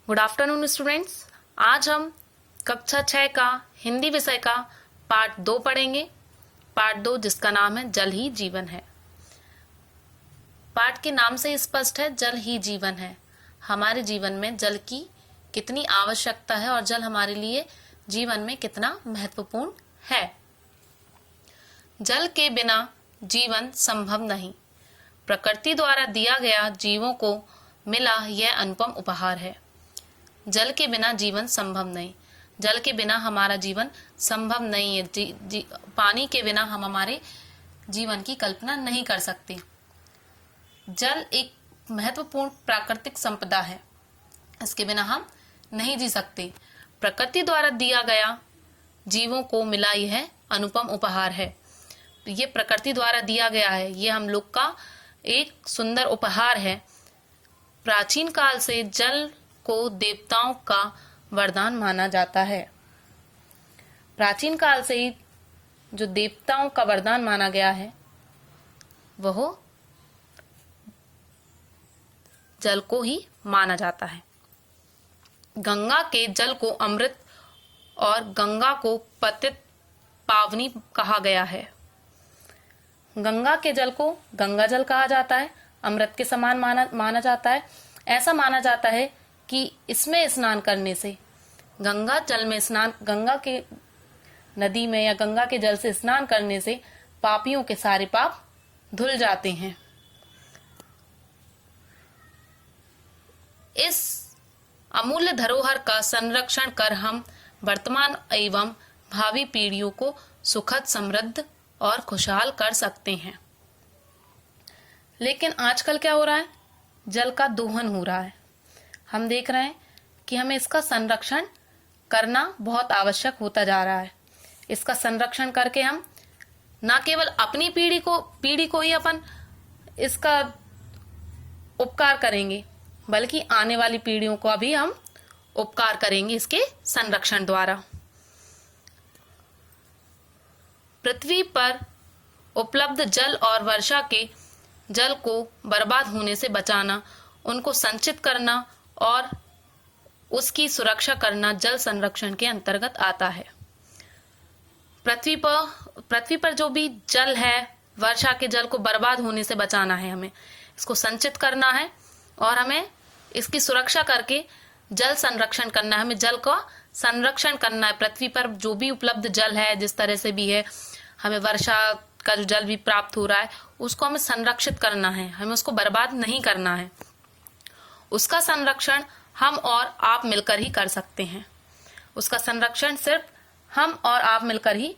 Good afternoon students. आज हम कक्षा 6 का हिंदी विषय का पार्ट 2 पढ़ेंगे। पार्ट 2 जिसका नाम है जल ही जीवन है। पाठ के नाम से स्पष्ट है, जल ही जीवन है। हमारे जीवन में जल की कितनी आवश्यकता है और जल हमारे लिए जीवन में कितना महत्वपूर्ण है। जल के बिना जीवन संभव नहीं। प्रकृति द्वारा दिया गया जीवों को मिला यह अनुपम उपहार है। जल के बिना जीवन संभव नहीं। जल के बिना हमारा जीवन संभव नहीं है। पानी के बिना हम हमारे जीवन की कल्पना नहीं कर सकते। जल एक महत्वपूर्ण प्राकृतिक संपदा है। इसके बिना हम नहीं जी सकते। प्रकृति द्वारा दिया गया जीवों को मिला यह अनुपम उपहार है। ये प्रकृति द्वारा दिया गया है, ये हम लोग का एक सुंदर उपहार है। प्राचीन काल से जल को देवताओं का वरदान माना जाता है। प्राचीन काल से ही जो देवताओं का वरदान माना गया है वह जल को ही माना जाता है। गंगा के जल को अमृत और गंगा को पतित पावनी कहा गया है। गंगा के जल को गंगा जल कहा जाता है, अमृत के समान माना जाता है। ऐसा माना जाता है कि इसमें स्नान करने से, गंगा जल में स्नान, गंगा के नदी में या गंगा के जल से स्नान करने से पापियों के सारे पाप धुल जाते हैं। इस अमूल्य धरोहर का संरक्षण कर हम वर्तमान एवं भावी पीढ़ियों को सुखद, समृद्ध और खुशहाल कर सकते हैं। लेकिन आजकल क्या हो रहा है? जल का दोहन हो रहा है। हम देख रहे हैं कि हमें इसका संरक्षण करना बहुत आवश्यक होता जा रहा है। इसका संरक्षण करके हम न केवल अपनी पीढ़ी को ही अपन इसका उपकार करेंगे, बल्कि आने वाली पीढ़ियों को भी हम उपकार करेंगे इसके संरक्षण द्वारा। पृथ्वी पर उपलब्ध जल और वर्षा के जल को बर्बाद होने से बचाना, उनको संचित करना और उसकी सुरक्षा करना जल संरक्षण के अंतर्गत आता है। पृथ्वी पर जो भी जल है, वर्षा के जल को बर्बाद होने से बचाना है, हमें इसको संचित करना है और हमें इसकी सुरक्षा करके जल संरक्षण करना है। हमें जल का संरक्षण करना है। पृथ्वी पर जो भी उपलब्ध जल है, जिस तरह से भी है, हमें वर्षा का जो जल भी प्राप्त हो रहा है उसको हमें संरक्षित करना है। हमें उसको बर्बाद नहीं करना है। उसका संरक्षण हम और आप मिलकर ही कर सकते हैं। उसका संरक्षण सिर्फ हम और आप मिलकर ही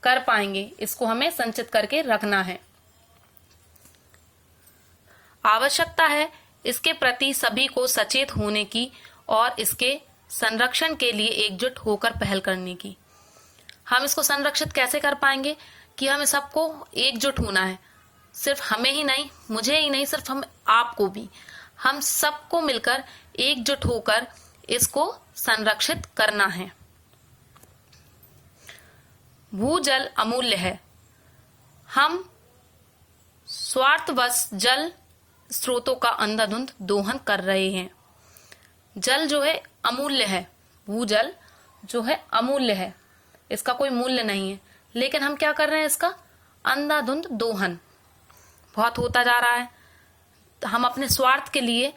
कर पाएंगे। इसको हमें संचित करके रखना है। आवश्यकता है इसके प्रति सभी को सचेत होने की और इसके संरक्षण के लिए एकजुट होकर पहल करने की। हम इसको संरक्षित कैसे कर पाएंगे कि हमें सबको एकजुट होना है। सिर्फ हमें ही नहीं, मुझे ही नहीं, सिर्फ हम आपको भी, हम सबको मिलकर एकजुट होकर इसको संरक्षित करना है। भूजल अमूल्य है। हम स्वार्थवश जल स्रोतों का अंधाधुंध दोहन कर रहे हैं। जल जो है अमूल्य है। भूजल जो है अमूल्य है, इसका कोई मूल्य नहीं है, लेकिन हम क्या कर रहे हैं? इसका अंधाधुंध दोहन बहुत होता जा रहा है। हम अपने स्वार्थ के लिए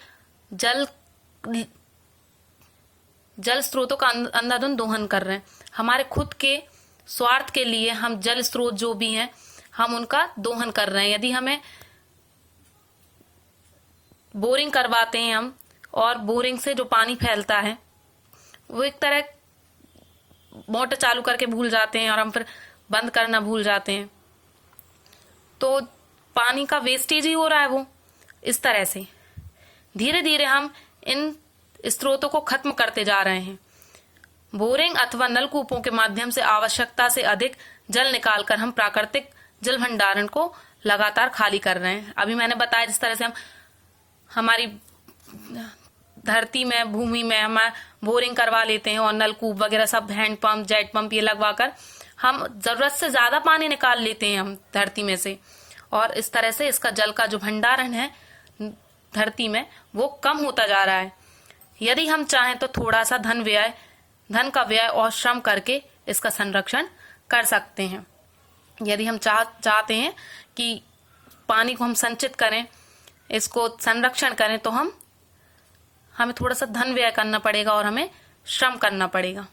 जल स्रोतों का अंधाधुंध दोहन कर रहे हैं। हमारे खुद के स्वार्थ के लिए हम जल स्रोत जो भी हैं, हम उनका दोहन कर रहे हैं। यदि हमें बोरिंग करवाते हैं हम, और बोरिंग से जो पानी फैलता है वो एक तरह मोटर चालू करके भूल जाते हैं और हम फिर बंद करना भूल जाते हैं, तो पानी का वेस्टेज ही हो रहा है। वो इस तरह से धीरे धीरे हम इन स्रोतों को खत्म करते जा रहे हैं। बोरिंग अथवा नलकूपों के माध्यम से आवश्यकता से अधिक जल निकालकर हम प्राकृतिक जल भंडारण को लगातार खाली कर रहे हैं। अभी मैंने बताया जिस तरह से हम हमारी धरती में, भूमि में हम बोरिंग करवा लेते हैं और नलकूप वगैरह सब, हैंड पंप, जेट पंप ये लगवाकर हम जरूरत से ज्यादा पानी निकाल लेते हैं हम धरती में से, और इस तरह से इसका जल का जो भंडारण है धरती में वो कम होता जा रहा है। यदि हम चाहें तो थोड़ा सा धन का व्यय और श्रम करके इसका संरक्षण कर सकते हैं। यदि हम चाहते हैं कि पानी को हम संचित करें, इसको संरक्षण करें, तो हमें थोड़ा सा धन व्यय करना पड़ेगा और हमें श्रम करना पड़ेगा।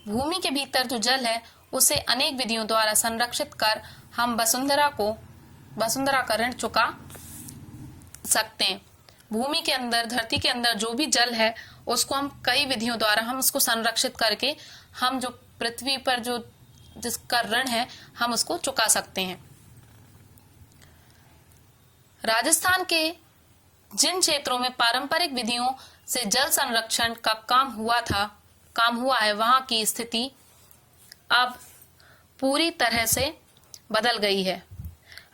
भूमि के भीतर जो जल है उसे अनेक विधियों द्वारा संरक्षित कर हम वसुंधरा का ऋण चुका सकते हैं। भूमि के अंदर, धरती के अंदर जो भी जल है उसको हम कई विधियों द्वारा हम उसको संरक्षित करके हम जो पृथ्वी पर जो जिसका ऋण है हम उसको चुका सकते हैं। राजस्थान के जिन क्षेत्रों में पारंपरिक विधियों से जल संरक्षण का काम हुआ है, वहां की स्थिति अब पूरी तरह से बदल गई है।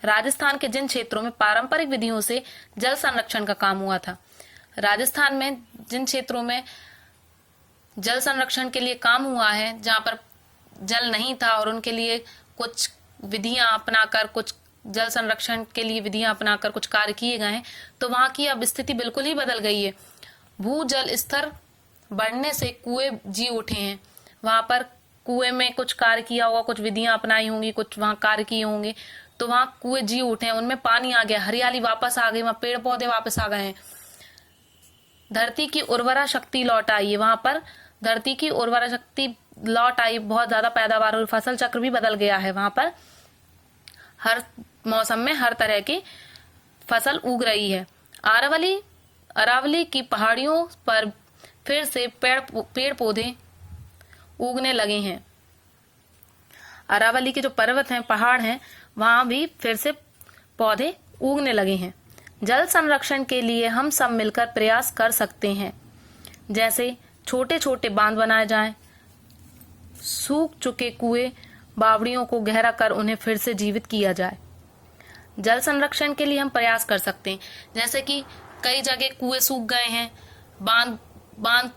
राजस्थान के जिन क्षेत्रों में पारंपरिक विधियों से जल संरक्षण का काम हुआ था, राजस्थान में जिन क्षेत्रों में जल संरक्षण के लिए काम हुआ है, जहां पर जल नहीं था और उनके लिए कुछ विधियां अपनाकर, कुछ जल संरक्षण के लिए विधियां अपनाकर कुछ कार्य किए गए हैं, तो वहां की अब स्थिति बिल्कुल ही बदल गई है। भूजल स्तर बढ़ने से कुएं जी उठे हैं। वहां पर कुएं में कुछ कार्य किया होगा, कुछ विधियां अपनाई होंगी, कुछ वहां कार्य किए होंगे, तो वहां कुएं जी उठे हैं, उनमें पानी आ गया, हरियाली वापस आ गई, वहां पेड़ पौधे वापस आ गए हैं, धरती की उर्वरा शक्ति लौट आई है। वहां पर धरती की उर्वरा शक्ति लौट आई, बहुत ज्यादा पैदावार हुई, फसल चक्र भी बदल गया है। वहां पर हर मौसम में हर तरह की फसल उग रही है। अरावली की पहाड़ियों पर फिर से पेड़ पौधे उगने लगे हैं। अरावली के जो पर्वत हैं, पहाड़ हैं, वहां भी फिर से पौधे उगने लगे हैं। जल संरक्षण के लिए हम सब मिलकर प्रयास कर सकते हैं, जैसे छोटे छोटे बांध बनाए जाएं, सूख चुके कुएं, बावड़ियों को गहरा कर उन्हें फिर से जीवित किया जाए। जल संरक्षण के लिए हम प्रयास कर सकते हैं, जैसे कि कई जगह कुएं सूख गए हैं, बांध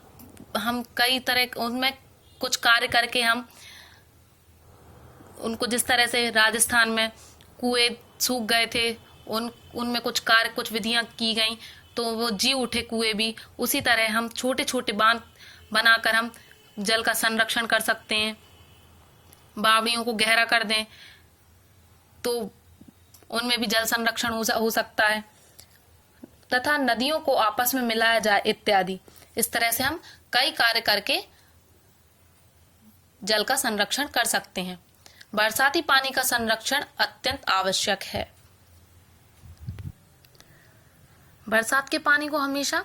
हम कई तरह उनमें कुछ कार्य करके हम उनको, जिस तरह से राजस्थान में कुएं सूख गए थे, उनमें कुछ कार्य, कुछ विधियां की गई तो वो जी उठे कुएं भी, उसी तरह हम छोटे छोटे बांध बनाकर हम जल का संरक्षण कर सकते हैं। बावड़ियों को गहरा कर दें तो उनमें भी जल संरक्षण हो सकता है, तथा नदियों को आपस में मिलाया जाए इत्यादि। इस तरह से हम कई कार्य करके जल का संरक्षण कर सकते हैं। बरसाती पानी का संरक्षण अत्यंत आवश्यक है। बरसात के पानी को हमेशा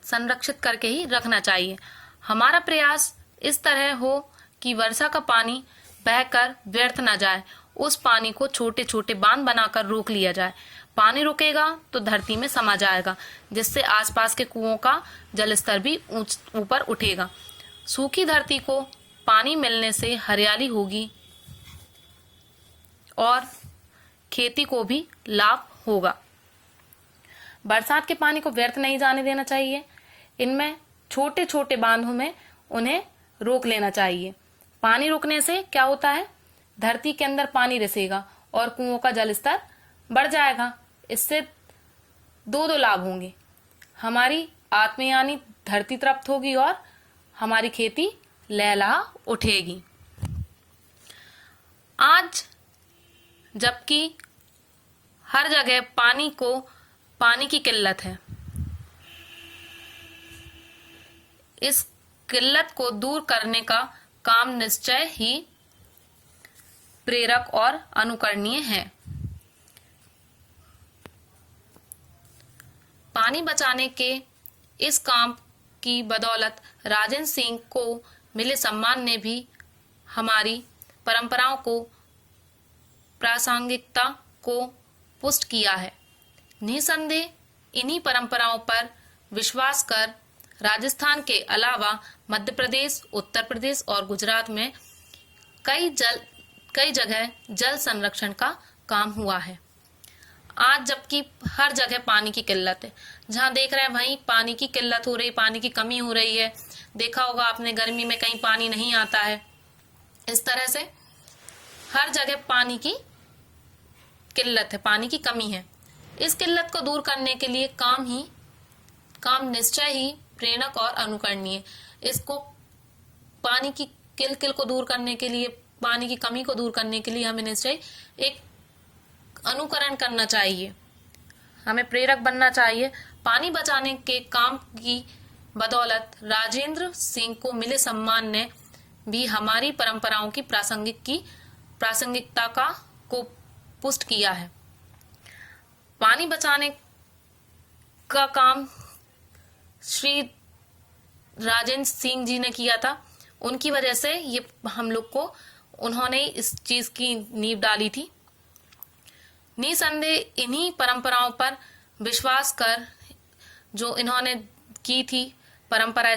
संरक्षित करके ही रखना चाहिए। हमारा प्रयास इस तरह हो कि वर्षा का पानी बहकर व्यर्थ न जाए, उस पानी को छोटे छोटे बांध बनाकर रोक लिया जाए। पानी रुकेगा तो धरती में समा जाएगा, जिससे आसपास के कुओं का जल स्तर भी ऊपर उठेगा। सूखी धरती को पानी मिलने से हरियाली होगी और खेती को भी लाभ होगा। बरसात के पानी को व्यर्थ नहीं जाने देना चाहिए। इनमें छोटे छोटे बांधों में उन्हें रोक लेना चाहिए। पानी रुकने से क्या होता है, धरती के अंदर पानी रिसेगा और कुओं का जल स्तर बढ़ जाएगा। इससे दो लाभ होंगे, हमारी आत्मयानी धरती तृप्त होगी और हमारी खेती लहलहा उठेगी। आज जबकि हर जगह पानी की किल्लत है, इस किल्लत को दूर करने का काम निश्चय ही प्रेरक और अनुकरणीय है। पानी बचाने के इस काम की बदौलत राजेंद्र सिंह को मिले सम्मान ने भी हमारी परंपराओं को, प्रासंगिकता को पुष्ट किया है। निसंदेह इन्हीं परंपराओं पर विश्वास कर राजस्थान के अलावा मध्य प्रदेश, उत्तर प्रदेश और गुजरात में कई जगह जल संरक्षण का काम हुआ है। आज जबकि हर जगह पानी की किल्लत है, जहां देख रहे हैं वहीं पानी की किल्लत हो रही, पानी की कमी हो रही है। देखा होगा आपने, गर्मी में कहीं पानी नहीं आता है। इस तरह से हर जगह पानी की किल्लत है, पानी की कमी है। इस किल्लत को दूर करने के लिए काम निश्चय ही प्रेरक और अनुकरणीय। इसको पानी की किल को दूर करने के लिए, पानी की कमी को दूर करने के लिए हमें निश्चय एक अनुकरण करना चाहिए, हमें प्रेरक बनना चाहिए। पानी बचाने के काम की बदौलत राजेंद्र सिंह को मिले सम्मान ने भी हमारी परंपराओं की प्रासंगिकता को पुष्ट किया है। पानी बचाने का काम श्री राजेंद्र सिंह जी ने किया था। उनकी वजह से ये हम लोग को, उन्होंने इस चीज की नींव डाली थी। निसंदेह इन्हीं परंपराओं पर विश्वास कर जो इन्होंने की थी परंपरा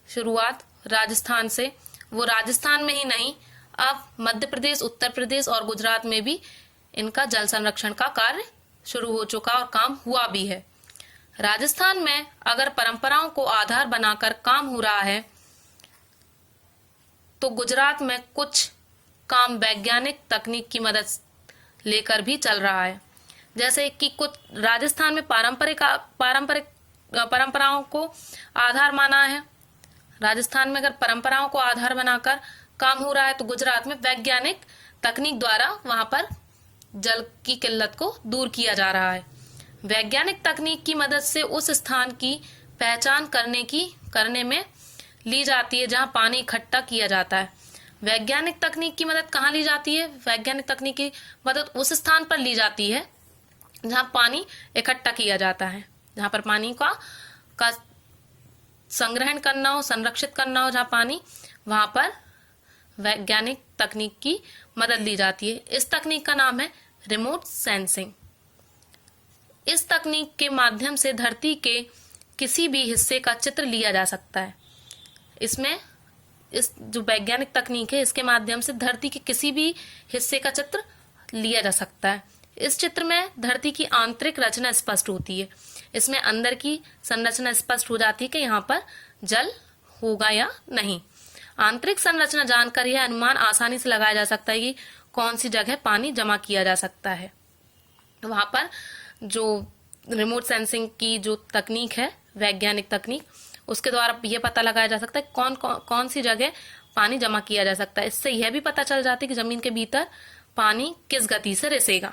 शुरुआत राजस्थान से, वो राजस्थान में ही नहीं, अब मध्य प्रदेश, उत्तर प्रदेश और गुजरात में भी इनका जल संरक्षण का कार्य शुरू हो चुका और काम हुआ भी है। राजस्थान में अगर परंपराओं को आधार बनाकर काम हो रहा है, तो गुजरात में कुछ काम वैज्ञानिक तकनीक की मदद लेकर भी चल रहा है। जैसे कि कुछ राजस्थान में पारंपरिक परंपराओं को आधार माना है। राजस्थान में अगर परंपराओं को आधार बनाकर काम हो रहा है, तो गुजरात में वैज्ञानिक तकनीक द्वारा वहां पर जल की किल्लत को दूर किया जा रहा है। वैज्ञानिक तकनीक की मदद से उस स्थान की पहचान करने में ली जाती है जहां पानी इकट्ठा किया जाता है। वैज्ञानिक तकनीक की मदद कहाँ ली जाती है? वैज्ञानिक तकनीक की मदद उस स्थान पर ली जाती है जहां पानी इकट्ठा किया जाता है, जहां पर पानी का संग्रहण करना हो, संरक्षित करना हो, जहां पानी, वहां पर वैज्ञानिक तकनीक की मदद ली जाती है। इस तकनीक का नाम है रिमोट सेंसिंग। इस तकनीक के माध्यम से धरती के किसी भी हिस्से का चित्र लिया जा सकता है। इस जो वैज्ञानिक तकनीक है, इसके माध्यम से धरती के किसी भी हिस्से का चित्र लिया जा सकता है। इस चित्र में धरती की आंतरिक रचना स्पष्ट होती है। इसमें अंदर की संरचना स्पष्ट हो जाती है कि यहाँ पर जल होगा या नहीं। आंतरिक संरचना जानकर यह अनुमान आसानी से लगाया जा सकता है कि कौन सी जगह पानी जमा किया जा सकता है। वहां पर जो रिमोट सेंसिंग की जो तकनीक है, वैज्ञानिक तकनीक, उसके द्वारा यह पता लगाया जा सकता है कौन सी जगह पानी जमा किया जा सकता है। इससे यह भी पता चल जाता है कि जमीन के भीतर पानी किस गति से रिसेगा।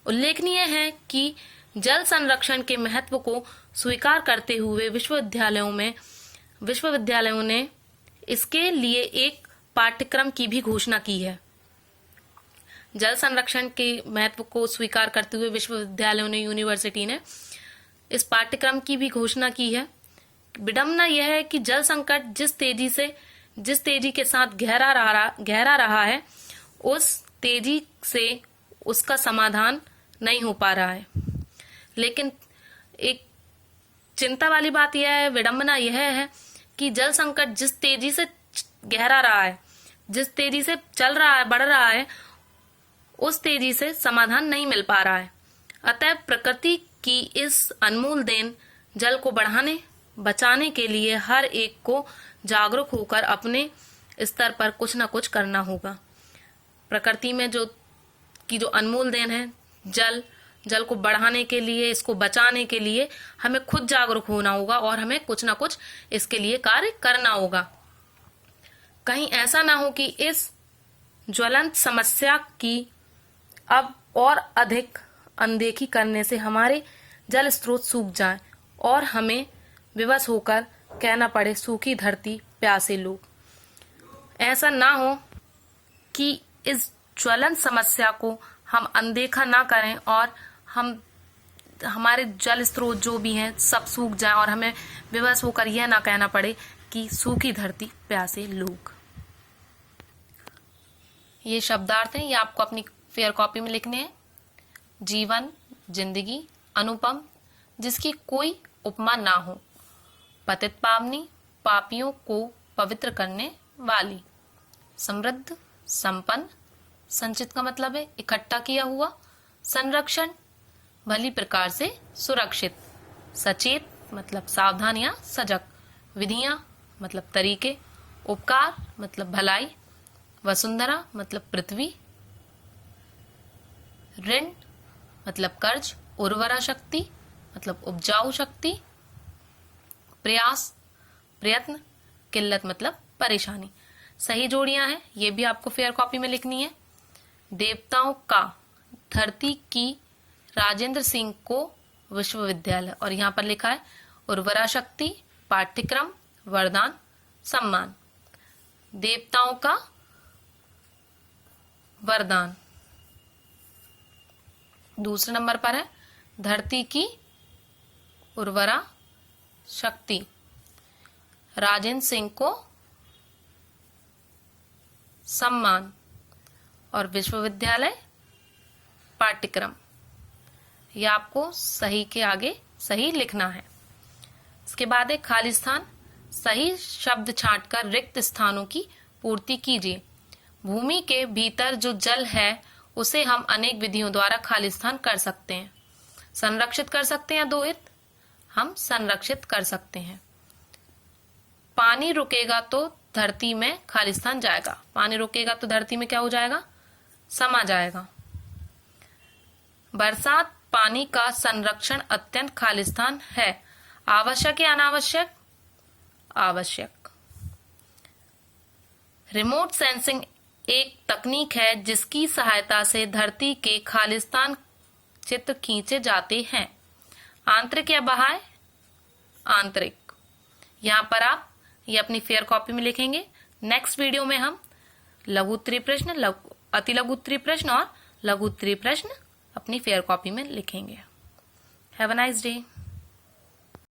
उल्लेखनीय है कि जल संरक्षण के महत्व को स्वीकार करते हुए विश्वविद्यालयों ने इसके लिए एक पाठ्यक्रम की भी घोषणा की है। जल संरक्षण के महत्व को स्वीकार करते हुए विश्वविद्यालयों ने, यूनिवर्सिटी ने इस पाठ्यक्रम की भी घोषणा की है। विडंबना यह है कि जल संकट जिस तेजी के साथ गहरा रहा है, उस तेजी से उसका समाधान नहीं हो पा रहा है। लेकिन एक चिंता वाली बात यह है, विडंबना यह है कि जल संकट जिस तेजी से गहरा रहा है, जिस तेजी से चल रहा है, बढ़ रहा है, उस तेजी से समाधान नहीं मिल पा रहा है। अतः प्रकृति की इस अनमोल देन जल को बचाने के लिए हर एक को जागरूक होकर अपने स्तर पर कुछ न कुछ करना होगा। प्रकृति में जो अनमोल देन है, जल को बढ़ाने के लिए, इसको बचाने के लिए हमें खुद जागरूक होना होगा और हमें कुछ ना कुछ इसके लिए कार्य करना होगा। कहीं ऐसा ना हो कि इस ज्वलंत समस्या की अब और अधिक अनदेखी करने से हमारे जल स्रोत सूख जाएं और हमें विवश होकर कहना पड़े, सूखी धरती प्यासे लोग। ऐसा ना हो कि इस ज्वलंत समस्या को हम अनदेखा ना करें और हमारे जल स्रोत जो भी हैं सब सूख जाएं और हमें विवश होकर यह ना कहना पड़े कि सूखी धरती प्यासे लोग। ये शब्दार्थ हैं, ये आपको अपनी फेयर कॉपी में लिखने हैं। जीवन, जिंदगी अनुपम, जिसकी कोई उपमा ना हो, पतित पावनी, पापियों को पवित्र करने वाली, समृद्ध, संपन्न, संचित का मतलब है इकट्ठा किया हुआ, संरक्षण, भली प्रकार से सुरक्षित, सचेत मतलब सावधान या सजग, विधियां मतलब तरीके, उपकार मतलब भलाई, वसुंधरा मतलब पृथ्वी, ऋण मतलब कर्ज, उर्वरा शक्ति मतलब उपजाऊ शक्ति, प्रयास प्रयत्न, किल्लत मतलब परेशानी। सही जोड़ियां हैं, ये भी आपको फेयर कॉपी में लिखनी है। देवताओं का, धरती की, राजेंद्र सिंह को विश्वविद्यालय, और यहाँ पर लिखा है उर्वरा शक्ति, पाठ्यक्रम, वरदान, सम्मान। देवताओं का वरदान दूसरे नंबर पर है, धरती की उर्वरा शक्ति, राजेंद्र सिंह को सम्मान, और विश्वविद्यालय पाठ्यक्रम। यह आपको सही के आगे सही लिखना है। इसके बाद है खाली स्थान, सही शब्द छांटकर रिक्त स्थानों की पूर्ति कीजिए। भूमि के भीतर जो जल है उसे हम अनेक विधियों द्वारा खाली स्थान कर सकते हैं। संरक्षित कर सकते हैं, दोहित हम संरक्षित कर सकते हैं। पानी रुकेगा तो धरती में खाली स्थान जाएगा। पानी रुकेगा तो धरती में क्या हो जाएगा? समा जाएगा। बरसात पानी का संरक्षण अत्यंत खालिस्तान है। आवश्यक या अनावश्यक? आवश्यक। रिमोट सेंसिंग एक तकनीक है जिसकी सहायता से धरती के खालिस्तान चित्र खींचे जाते हैं। आंतरिक या बाह्य? आंतरिक। यहाँ पर आप ये अपनी फेयर कॉपी में लिखेंगे। नेक्स्ट वीडियो में हम लघु उत्तरीय प्रश्न, अति लघु उत्तरीय प्रश्न और लघु उत्तरीय प्रश्न अपनी फेयर कॉपी में लिखेंगे। Have a nice day.